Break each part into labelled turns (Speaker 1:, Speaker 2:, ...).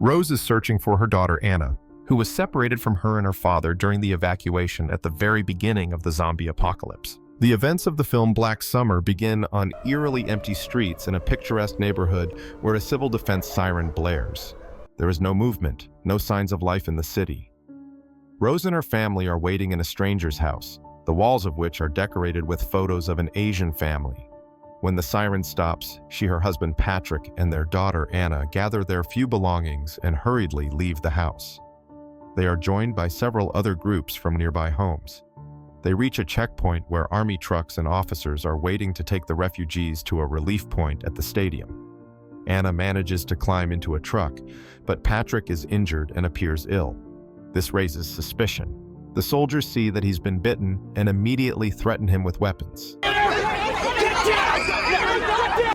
Speaker 1: Rose is searching for her daughter Anna, who was separated from her and her father during the evacuation at the very beginning of the zombie apocalypse. The events of the film Black Summer begin on eerily empty streets in a picturesque neighborhood where a civil defense siren blares. There is no movement, no signs of life in the city. Rose and her family are waiting in a stranger's house, the walls of which are decorated with photos of an Asian family. When the siren stops, she, her husband Patrick, and their daughter Anna gather their few belongings and hurriedly leave the house. They are joined by several other groups from nearby homes. They reach a checkpoint where army trucks and officers are waiting to take the refugees to a relief point at the stadium. Anna manages to climb into a truck, but Patrick is injured and appears ill. This raises suspicion. The soldiers see that he's been bitten and immediately threaten him with weapons.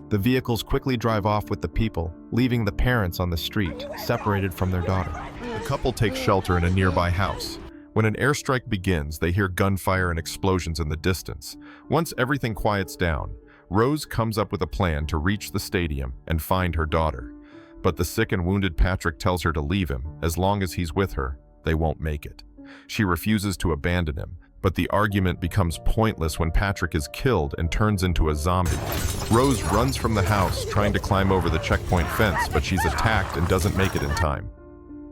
Speaker 1: The vehicles quickly drive off with the people, leaving the parents on the street, separated from their daughter. The couple takes shelter in a nearby house. When an airstrike begins, they hear gunfire and explosions in the distance. Once everything quiets down, Rose comes up with a plan to reach the stadium and find her daughter. But the sick and wounded Patrick tells her to leave him. As long as he's with her, they won't make it. She refuses to abandon him, but the argument becomes pointless when Patrick is killed and turns into a zombie. Rose runs from the house, trying to climb over the checkpoint fence, but she's attacked and doesn't make it in time.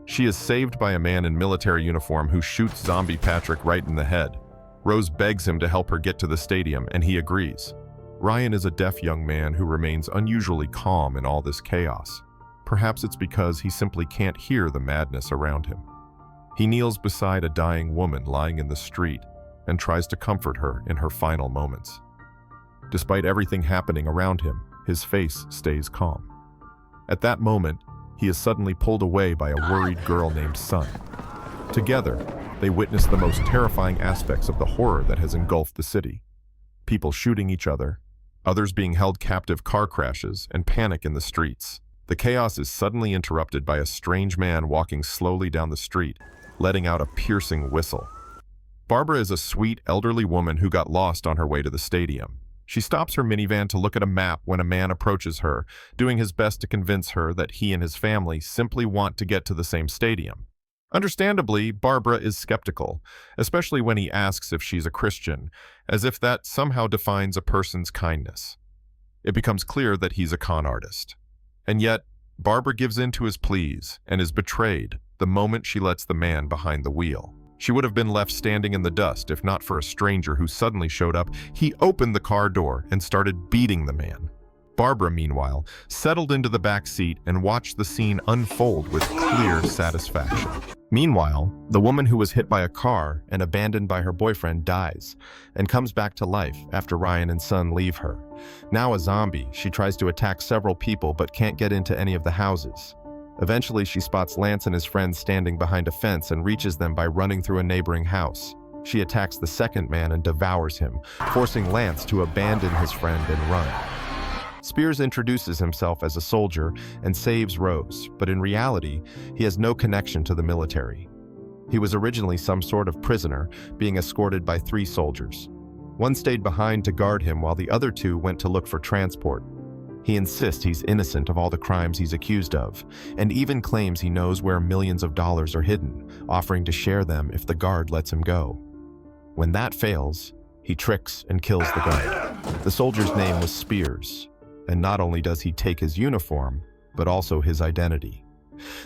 Speaker 1: She is saved by a man in military uniform who shoots zombie Patrick right in the head. Rose begs him to help her get to the stadium, and he agrees. Ryan is a deaf young man who remains unusually calm in all this chaos. Perhaps it's because he simply can't hear the madness around him. He kneels beside a dying woman lying in the street and tries to comfort her in her final moments. Despite everything happening around him, his face stays calm. At that moment, he is suddenly pulled away by a worried girl named Sun. Together, they witness the most terrifying aspects of the horror that has engulfed the city. People shooting each other, others being held captive, car crashes, and panic in the streets. The chaos is suddenly interrupted by a strange man walking slowly down the street, letting out a piercing whistle. Barbara is a sweet, elderly woman who got lost on her way to the stadium. She stops her minivan to look at a map when a man approaches her, doing his best to convince her that he and his family simply want to get to the same stadium. Understandably, Barbara is skeptical, especially when he asks if she's a Christian, as if that somehow defines a person's kindness. It becomes clear that he's a con artist. And yet, Barbara gives in to his pleas and is betrayed the moment she lets the man behind the wheel. She would have been left standing in the dust if not for a stranger who suddenly showed up. He opened the car door and started beating the man. Barbara, meanwhile, settled into the back seat and watched the scene unfold with clear satisfaction. Meanwhile, the woman who was hit by a car and abandoned by her boyfriend dies and comes back to life after Ryan and Son leave her. Now a zombie, she tries to attack several people but can't get into any of the houses. Eventually, she spots Lance and his friends standing behind a fence and reaches them by running through a neighboring house. She attacks the second man and devours him, forcing Lance to abandon his friend and run. Spears introduces himself as a soldier and saves Rose, but in reality, he has no connection to the military. He was originally some sort of prisoner, being escorted by 3 soldiers. One stayed behind to guard him while the other 2 went to look for transport. He insists he's innocent of all the crimes he's accused of, and even claims he knows where millions of dollars are hidden, offering to share them if the guard lets him go. When that fails, he tricks and kills the guard. The soldier's name was Spears, and not only does he take his uniform, but also his identity.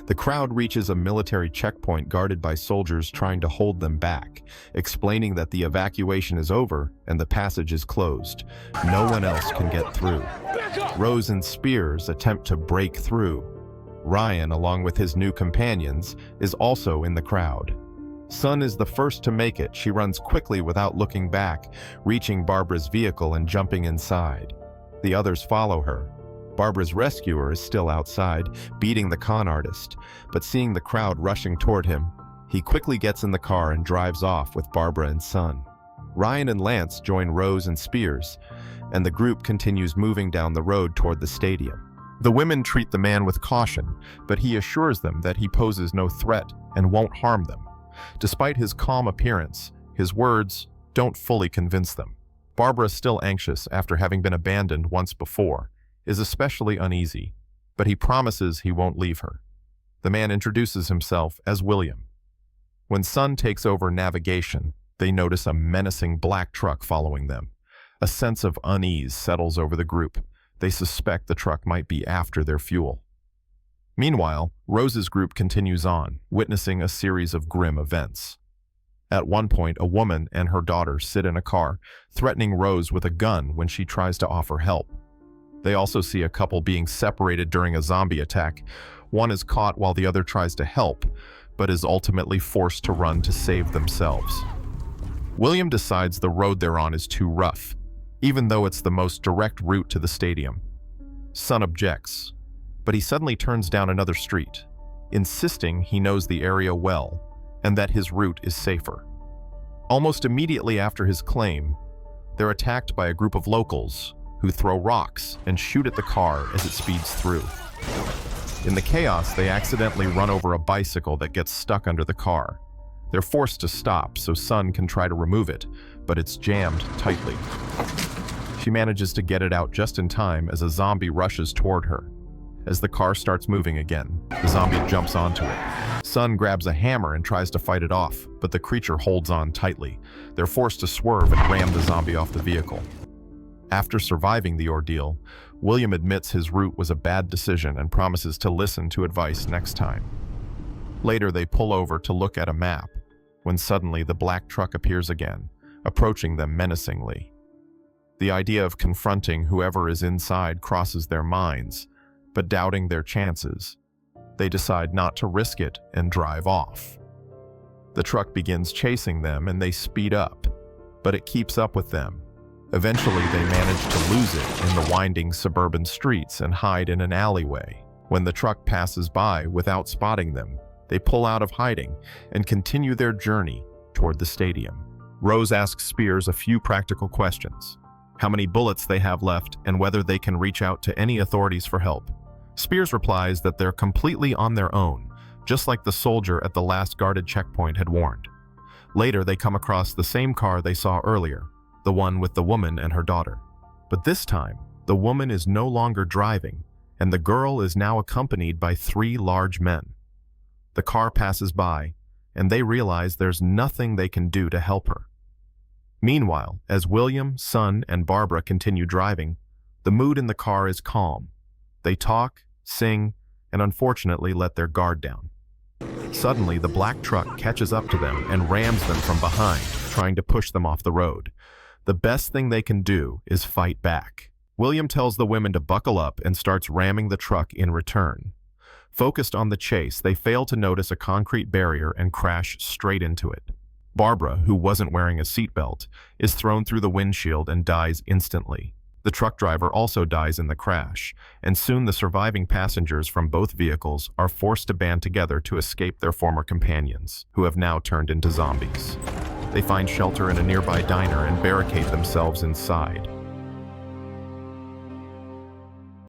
Speaker 1: The crowd reaches a military checkpoint guarded by soldiers trying to hold them back, explaining that the evacuation is over and the passage is closed. No one else can get through. Rose and Spears attempt to break through. Ryan, along with his new companions, is also in the crowd. Sun is the first to make it. She runs quickly without looking back, reaching Barbara's vehicle and jumping inside. The others follow her. Barbara's rescuer is still outside, beating the con artist, but seeing the crowd rushing toward him, he quickly gets in the car and drives off with Barbara and Son. Ryan and Lance join Rose and Spears, and the group continues moving down the road toward the stadium. The women treat the man with caution, but he assures them that he poses no threat and won't harm them. Despite his calm appearance, his words don't fully convince them. Barbara, still anxious after having been abandoned once before, is especially uneasy, but he promises he won't leave her. The man introduces himself as William. When Sun takes over navigation, they notice a menacing black truck following them. A sense of unease settles over the group. They suspect the truck might be after their fuel. Meanwhile, Rose's group continues on, witnessing a series of grim events. At one point, a woman and her daughter sit in a car, threatening Rose with a gun when she tries to offer help. They also see a couple being separated during a zombie attack. One is caught while the other tries to help, but is ultimately forced to run to save themselves. William decides the road they're on is too rough, even though it's the most direct route to the stadium. Sun objects, but he suddenly turns down another street, insisting he knows the area well and that his route is safer. Almost immediately after his claim, they're attacked by a group of locals who throw rocks and shoot at the car as it speeds through. In the chaos, they accidentally run over a bicycle that gets stuck under the car. They're forced to stop so Sun can try to remove it, but it's jammed tightly. She manages to get it out just in time as a zombie rushes toward her. As the car starts moving again, the zombie jumps onto it. Sun grabs a hammer and tries to fight it off, but the creature holds on tightly. They're forced to swerve and ram the zombie off the vehicle. After surviving the ordeal, William admits his route was a bad decision and promises to listen to advice next time. Later, they pull over to look at a map, when suddenly the black truck appears again, approaching them menacingly. The idea of confronting whoever is inside crosses their minds, but doubting their chances, they decide not to risk it and drive off. The truck begins chasing them and they speed up, but it keeps up with them. Eventually, they manage to lose it in the winding suburban streets and hide in an alleyway. When the truck passes by without spotting them, they pull out of hiding and continue their journey toward the stadium. Rose asks Spears a few practical questions: how many bullets they have left and whether they can reach out to any authorities for help. Spears replies that they're completely on their own, just like the soldier at the last guarded checkpoint had warned. Later, they come across the same car they saw earlier, the one with the woman and her daughter. But this time, the woman is no longer driving, and the girl is now accompanied by 3 large men. The car passes by, and they realize there's nothing they can do to help her. Meanwhile, as William, Sun, and Barbara continue driving, the mood in the car is calm. They talk, sing, and unfortunately let their guard down. Suddenly, the black truck catches up to them and rams them from behind, trying to push them off the road. The best thing they can do is fight back. William tells the women to buckle up and starts ramming the truck in return. Focused on the chase, they fail to notice a concrete barrier and crash straight into it. Barbara, who wasn't wearing a seatbelt, is thrown through the windshield and dies instantly. The truck driver also dies in the crash, and soon the surviving passengers from both vehicles are forced to band together to escape their former companions, who have now turned into zombies. They find shelter in a nearby diner and barricade themselves inside.